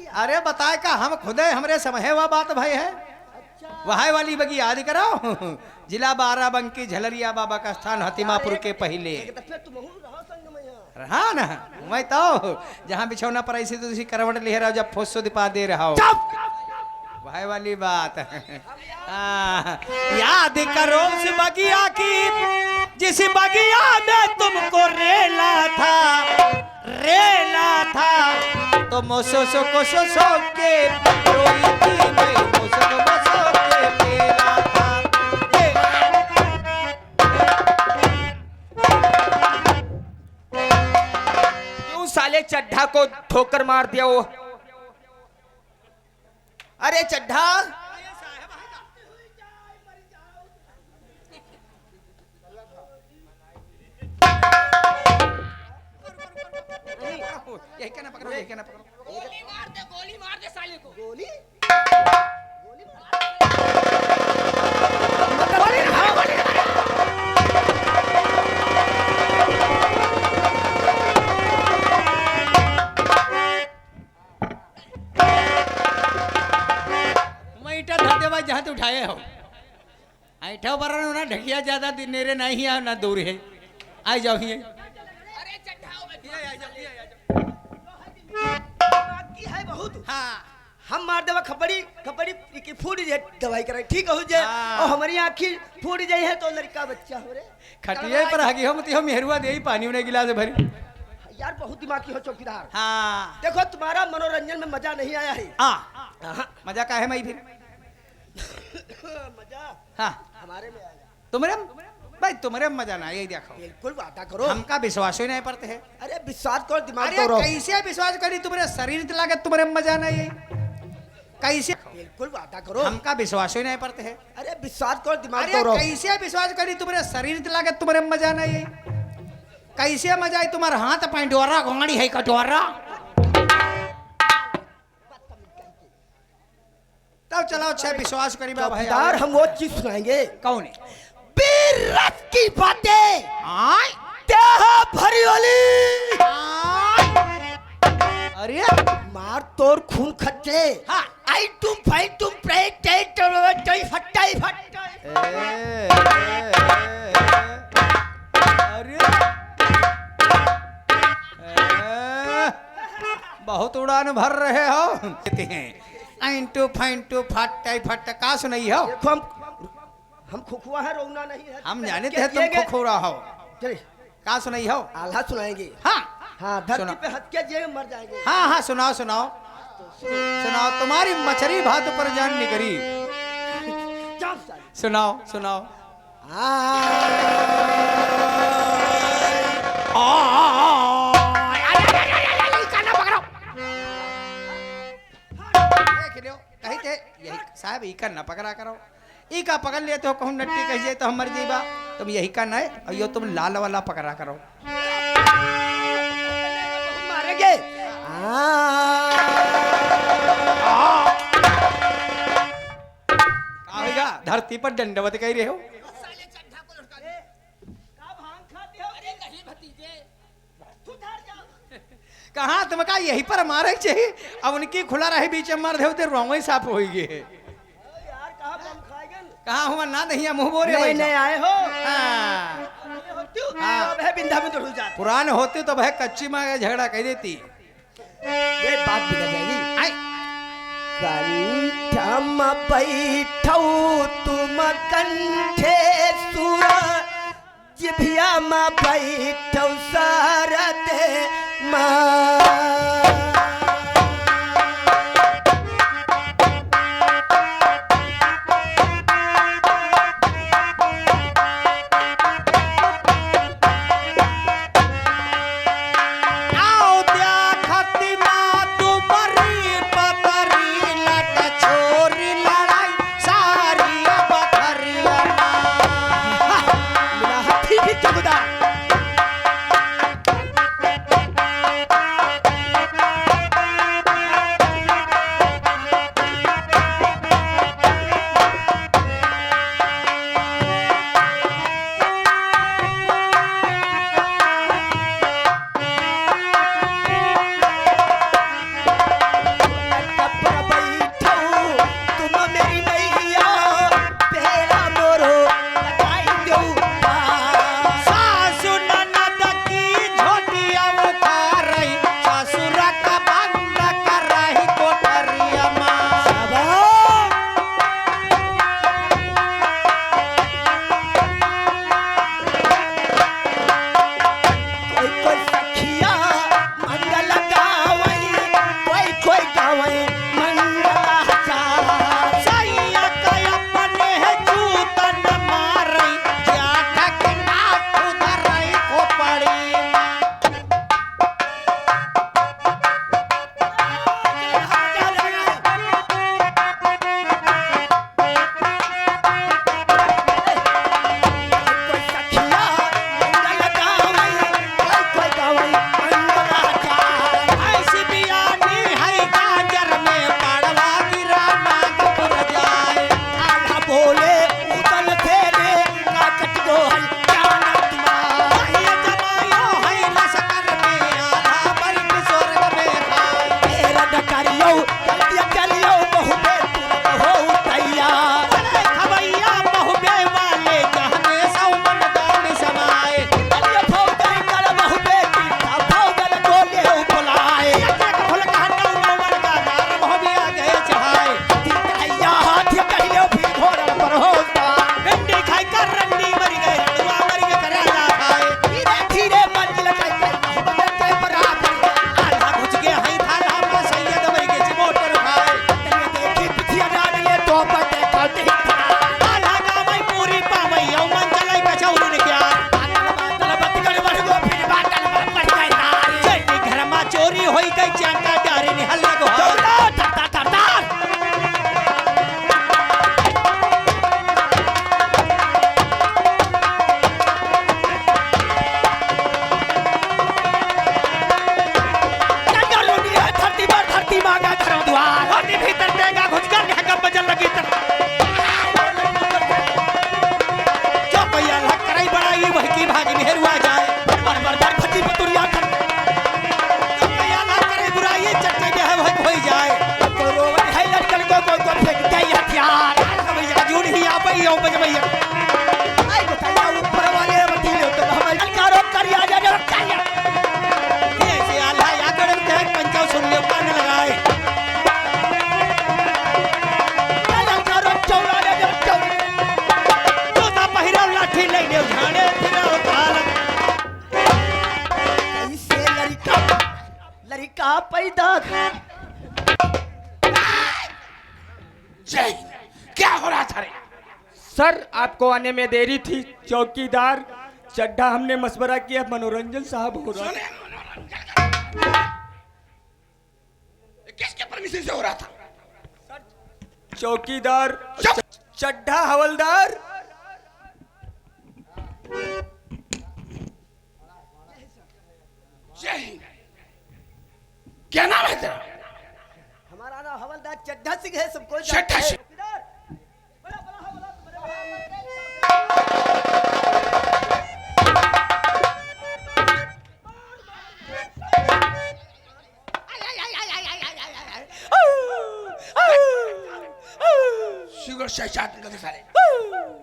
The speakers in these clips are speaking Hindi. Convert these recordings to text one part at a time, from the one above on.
दिया? अरे बताए का हम खुदे हमरे समझे हुआ बात भाई है। अच्छा वहां वाली बगी याद करो। जिला बाराबंकी झलरिया बाबा का स्थान हतिमापुर के पहले। तो फिर तुम रहो संग में यहाँ। हाँ ना मैं तो जहाँ बिछौना पर ऐसी दूसरी करवट ले रहा हूँ जब फुस्सो दिपा दे रहा हूँ भाई वाली बात। याद करो उस बगिया की जिस बगिया में तुमको रेला था तो मोसो सो के रोई थी मैं मोसो के पेला था। क्यों साले चड्ढा को ठोकर मार दिया वो? अरे चड्ढा यही कहना पकड़ो यही कहना पकड़ो। गोली मार दे साले को। गोली मैं ईटा धर दे भाई जहाँ से उठाए हो ऐठा पर ना ढकिया ज्यादा नेरे नहीं है ना दूर है। आई जाओ ये अरे चड्ढा बाकी है बहुत। हाँ हम मार देवा खपड़ी खपड़ी की फूट जाए दवाई कराई ठीक हो जाए। हाँ। और हमारी आँखी फूट जाई है तो लड़का बच्चा हो रे। खटिए पर आगे हम तो मेहरुआ दे ही पानी उन्हें गिलास भरी। यार बहुत दिमागी हो चौकीदार। हाँ देखो तुम्हारा मनोरंजन में मजा नहीं आया है। हाँ मजा का है मैं फिर मजा हाँ हमारे में आया। तुम्हारे भाई तुम्हारे मजा ना यही देखो बिल्कुल वादा करो। हमका विश्वास ही नहीं पड़ते है। अरे विश्वास करो दिमाग अरे करो। कैसे विश्वास करी तुम्हारे शरीर इतना के तुम्हारे मजा नहीं कैसे बिल्कुल वादा करो। हमका विश्वास ही नहीं पड़ते है। अरे विश्वास करो दिमाग अरे करो। कैसे विश्वास करी तुम्हारे शरीर इतना के तुम्हारे मजा नहीं कैसे मजा है तुम्हारा हाथ पैंडोरा घोंगड़ी है कटोरा। तब चलो अच्छा विश्वास करी भाई चौकीदार हम वो चीज सुनाएंगे। कौन है वीर रस की बातें आय देह भरी वाली। अरे मार तोड़ खून खच्चे। हाँ आई तुम फाई तुम प्रेट फटाई फटाई। अरे बहुत उड़ान भर रहे हो कहते हैं ऐंटू फैंटू फटाई फट का सुनाई हो। देखो हम खुखुआ है रोना नहीं है। हम जाने थे तुम खुखुरा हो चलिए का सुनाई हो। आल्हा सुनाएंगे। हाँ हाँ धरती सुनाओ। पे हथ के जे मर जाएंगे। हाँ हाँ सुनाओ सुनाओ सुनाओ तुम्हारी मछली भात पर जान निकरी। जाओ साले। सुनाओ सुनाओ कही थे यही साहब ई का न पकड़ा करो ई का पकड़ लेते हो कहूँ नट्टी कह जाए तो हम मर जाइबा तुम यही का न और यो तुम लाल वाला पकड़ा करो। मारेंगे। आएगा धरती पर दंडवत कह रहे हो। साले चड्ढा को लड़का दे। अरे नहीं भतीजे कहाँ तुम का यही पर मारे चाहिए अब उनकी खुला रहे बीच में मार दे तो रोंग ही साफ होगी। यार कहाँ बम खाएंगे। कहाँ हुआ ना नहीं मुँह बोरे नहीं नहीं आए हो। हाँ। अब है बिंदा में तो रुक जाते। पुरान होते तो भाई कच्ची माँ का झगड़ा कह देती। ये बात बिगड़ जाएगी। आई कंठम बैठौ तुम कंठे सुर जिभिया में बैठौ सरद माँ। जय हिंद। क्या हो रहा था रे? सर आपको आने में देरी थी, चौकीदार चड्ढा हमने मशवरा किया, मनोरंजन साहब हो रहा सुने, किसके परमिशन से हो रहा था? चौकीदार चुप! चड्ढा हवलदार। जय हिंद। क्या नाम है तेरा? हमारा नाम हवलदार चड्ढा सिंह है, सबको चड्ढा सिंह। शुगर से साथ में सारे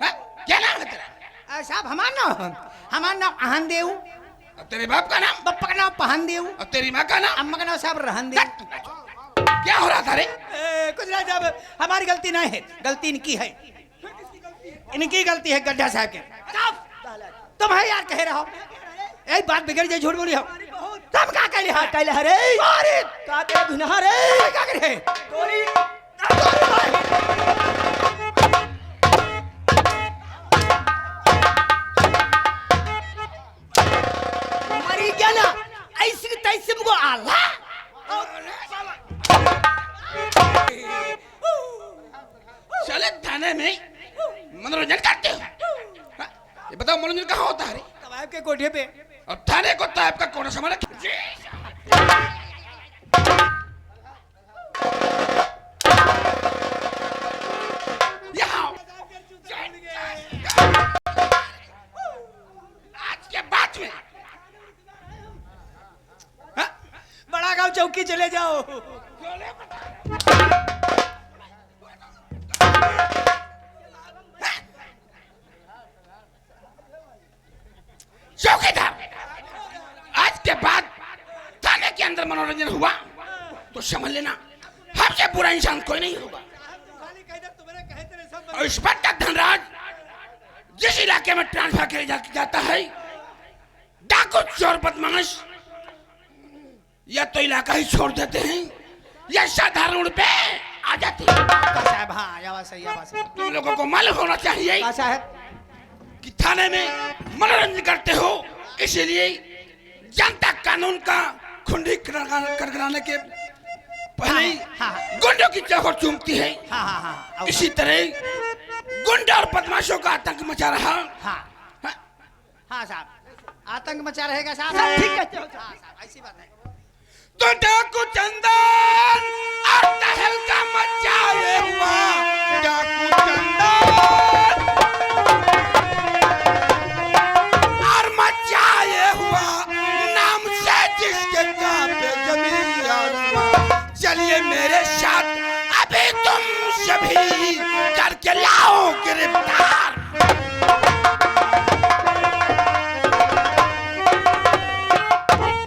हाँ? क्या नाम है तेरा? साहब हमारा नाम आहन देव। और तेरे बाप का नाम? बप्पा का नाम पहन देव। और तेरी माँ का नाम? अम्मा का नाम साहब रहन देव। क्या हो रहा था रे? कुछ नहीं साहब, हमारी गलती नहीं है, गलती इनकी है, इनकी गलती है गड्ढा साहब के। तुम है यार कह रहा हो, एक बात बिगड़ जाए, झूठ बोली हो तुम क्या कहले हा कहले हरे अरे का तेरा गुनाह रे क्या करे तोरी मरी गया ना ऐसे तैसे मुझको आला चले थाने में मनोरंजन करते हो हाँ? ये बताओ मनोरंजन कहाँ होता है रे? तवायब के कोठे पे। और थाने को तायब का कोना समझ आज के बाद में हाँ? बड़ा गांव चौकी चले जाओ। चौकीदार आज के बाद थाने के अंदर मनोरंजन हुआ तो समझ लेना हमसे बुरा इंसान कोई नहीं होगा। और इस बात का धनराज जिस इलाके में ट्रांसफर किया जाता है डाकू चोर बदमाश या तो इलाका ही छोड़ देते हैं या साधारण रोड पे आ जाते हैं। साहब हाँ ये बात सही है, बात सही। तुम लोगों को मालूम होना चाहिए का साहब कि थाने में मनोरंजन करते हो, इसीलिए जनता कानून का खुंडी करगराने के पहले ही हाँ, गुंडों की चौखट चूमती है। हाँ हाँ हाँ इसी तरह गुंडे और बदमाशों का आतंक मचा रहा। हाँ हाँ? हाँ साहब आतंक मचा रहेगा साहब। ठीक कहते हो हाँ साहब ऐसी बात है। तो डाकू चंदन और तहलका मचाए हुआ डाकू चंदन और मचाए हुआ नाम से जिसके कांपे जमीन आसमां। चलिए मेरे साथ अभी तुम सभी करके लाओ गिरफ्तार।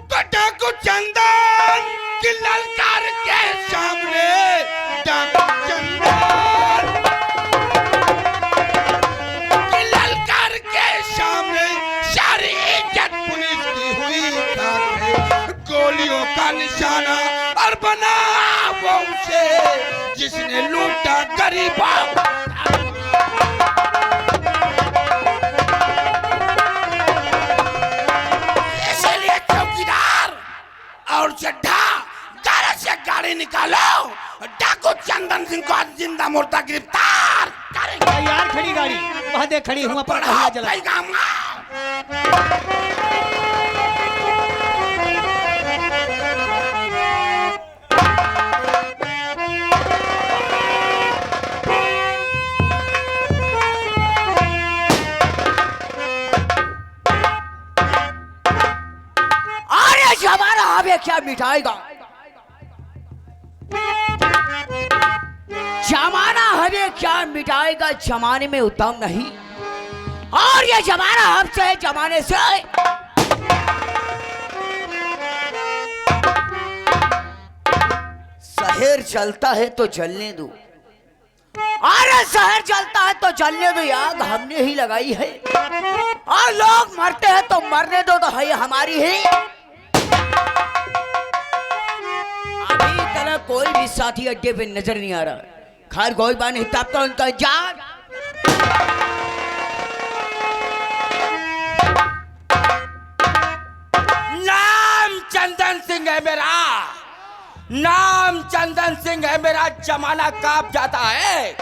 तो डाकू चंदन की ललकार के सामने डाकू चंदन की ललकार के सामने सारी इज्जत पुलिस की हुई खाक है। गोलियों का निशाना और बना वो उसे जिसने लूटा गरीबों। इसलिए चौकीदार और चड्ढा गाड़ी से गाड़ी निकालो, डाकू चंदन सिंह को जिंदा मुर्दा गिरफ्तार करेंगे। यार खड़ी गाड़ी वहाँ देख खड़ी हुआ पर बढ़ाओ जला। पैगाम। अरे जमाना हमें क्या मिटाएगा, जमाना हमें क्या मिटाएगा। जमाने में उतम नहीं और ये जमाना हमसे है जमाने से। शहर जलता है तो जलने दो, अरे शहर जलता है तो जलने दो, आग हमने ही लगाई है। और लोग मरते हैं तो मरने दो, तो है हमारी ही। अभी तक कोई भी साथी अड्डे पे नजर नहीं आ रहा, खैर कोई बात नहीं, तब तो उनका जान। नाम चंदन सिंह है मेरा, नाम चंदन सिंह है मेरा, जमाना कांप जाता है।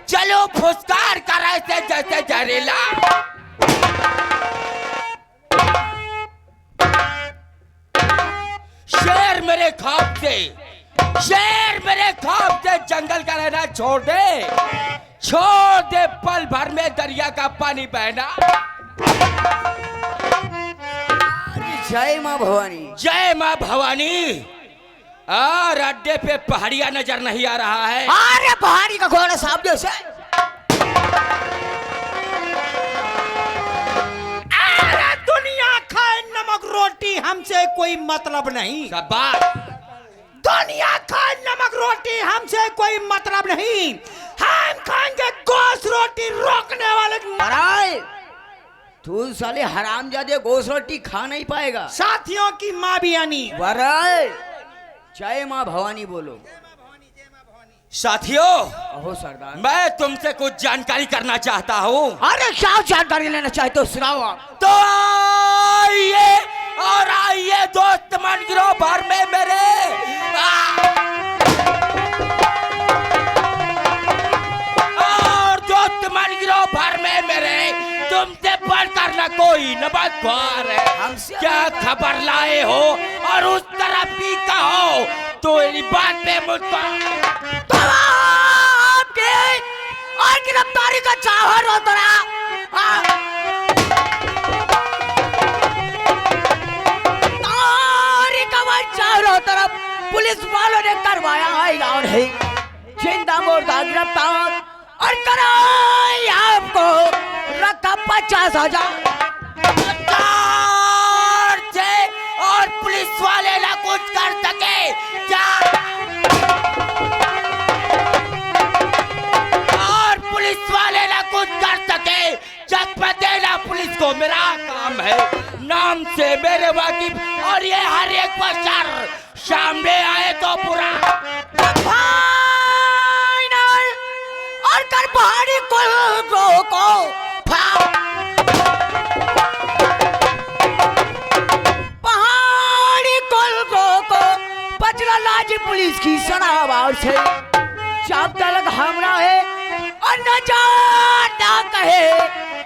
चलो फुसकार कर ऐसे जैसे जहरीला। शेर मेरे ख्वाब से, शेर मेरे ख्वाब से जंगल का रहना छोड़ दे, छोड़ दे पल भर में दरिया का पानी बहना। जय माँ भवानी। जय माँ भवानी। और अड्डे पे पहाड़िया नजर नहीं आ रहा है। अरे पहाड़ी का घोड़ा साहब जैसे। अरे दुनिया खाए नमक रोटी, हमसे कोई मतलब नहीं। शाबाश। दुनिया खाए नमक रोटी, हमसे कोई मतलब नहीं। हम खाएंगे गोश्त रोटी, रोकने वाले। अरे तू साले हरामजादे गोश्त रोटी खा नहीं पाएगा। साथियों की माँ भी आनी। वराय जय माँ भवानी बोलो। साथियों, अहो सरदार, मैं तुमसे कुछ जानकारी करना चाहता हूँ। अरे क्या जानकारी लेना चाहते हो सुनाओ आप। तो आइए और आइए दोस्त मन गिरो भर में मेरे। और दोस्त मन गिरो भर में मेरे, तुमसे बढ़कर न कोई नमकवार है। हमसे क्या खबर लाए हो और उस तरफ भी कहो तो मेरी बात पे मुझको आपके और गिरफ्तारी का चाहर हो तो चारों तरफ पुलिस वालों ने करवाया है और है जिंदा मुर्दा गिरफ्तार और कराई आपको रकम 50,000 और पुलिस वाले ना कुछ कर सके क्या? और पुलिस वाले ना कुछ कर सके जब देना पुलिस को मेरा काम है। नाम से मेरे वाकिफ और ये हर एक बशर सामने आए तो पूरा फाइनल और कर पहाड़ी को लाजी पुलिस की सनावार से जब तक हमरा है और न जाना कहे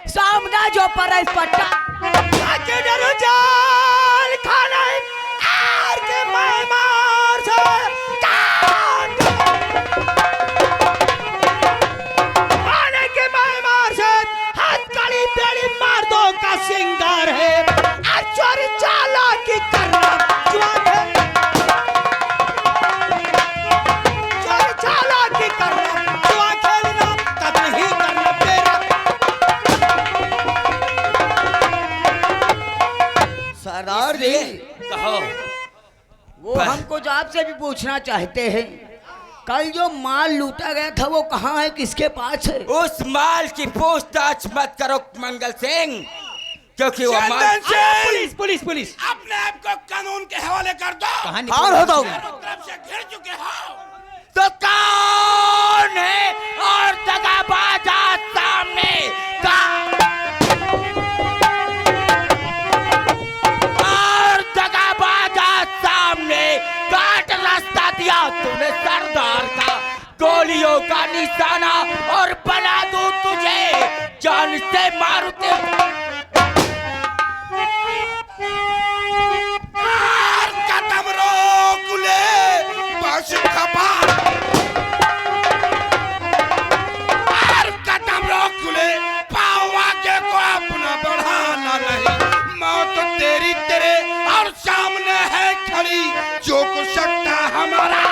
सामना जो पर इस पट्टा आके डरो जाल खाना आर के मार से आने के मार से हथकड़ी पेड़ी मार दो का सिंगार है। चोरी चाला की करना जवान है। सरदार जी कहो। वो हमको जो आपसे भी पूछना चाहते हैं, कल जो माल लूटा गया था वो कहाँ है, किसके पास है? उस माल की पूछताछ मत करो मंगल सिंह, क्योंकि वो माल पुलिस पुलिस पुलिस अपने आप को कानून के हवाले कर दो। और हो तो तरफ से घिर चुके हो तो कौन है और दगाबाज आज सामने का और दगाबाज आज सामने काट रास्ता दिया तूने सरदार का, गोलियों का निशाना और बना दूं तुझे जान से मारूते कदम रोक ले बस खपा कदम रोक ले पाओ आगे को अपना बढ़ाना नहीं। मौत तेरी तेरे और सामने है खड़ी जो कुछ सकता हमारा।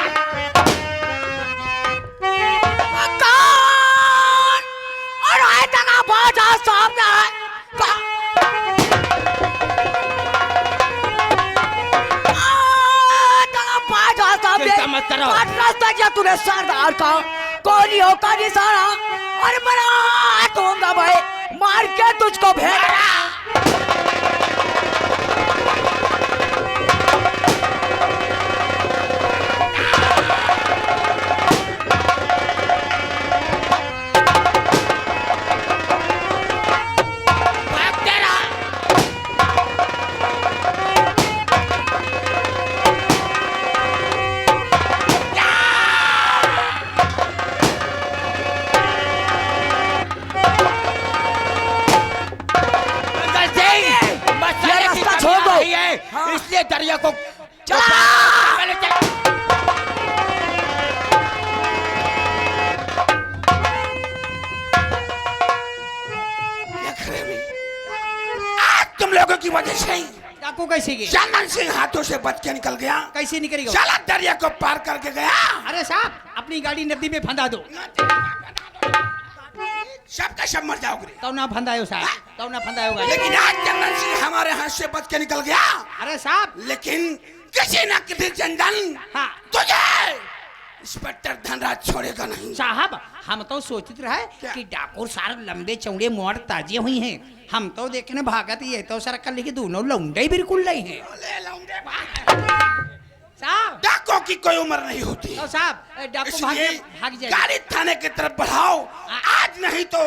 कौन और आए दगाबाज आज सामने है चिंता मत करो। रास्ता किया तूने सरदार का, गोलियों का निशाना और बना दूंगा भाई, मार के तुझको भेजा। दरिया को चला। पहले चल। क्या करे भाई? आज तुम लोगों की वजह से ही डाकू कैसे गए? चंदन सिंह हाथों से बच के निकल गया। कैसे निकलेगा? चला दरिया को पार करके गया। अरे साहब अपनी गाड़ी नदी में फंदा दो। सबका सब मर जाओगे। तो ना फंदायो साहब, तो ना फंदायो गाड़ी। लेकिन आज चंदन सिंह हमारे हाथ से बच के निकल गया। अरे साहब लेकिन किसी न किसी चंदन हाँ तुझे इंस्पेक्टर धनराज छोड़ेगा नहीं। साहब हम तो सोचते रहे कि डाकू सार लंबे चौड़े मोड़ ताजे हुई हैं। हम तो देखने भागत ये तो सर कल के दोनों लौंडे बिल्कुल नहीं हैं। ले लौंडे भाग। साहब डाकों की कोई उम्र नहीं होती। तो साहब डाकू इसलिए भाग जाए। गाड़ी थाने की तरफ बढ़ाओ। आज नहीं तो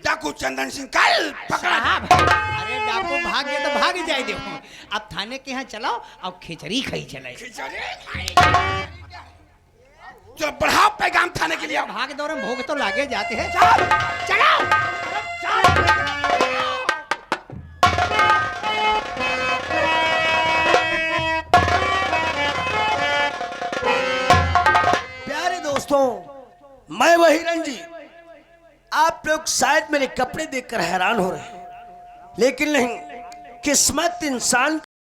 डाकू चंदन सिंह कल पकड़ा। साहब अरे डाकू भाग गए तो भाग जाए। देखो अब थाने के यहाँ चलाओ और खिचड़ी खाई चले। जो बढ़ाओ पैगाम थाने के लिए। भाग दौड़ में भोग तो लागे जाते हैं। साहब चलाओ। प्यारे दोस्तों, मैं वही रंजीत। आप लोग शायद मेरे कपड़े देखकर हैरान हो रहे हैं, लेकिन नहीं, किस्मत इंसान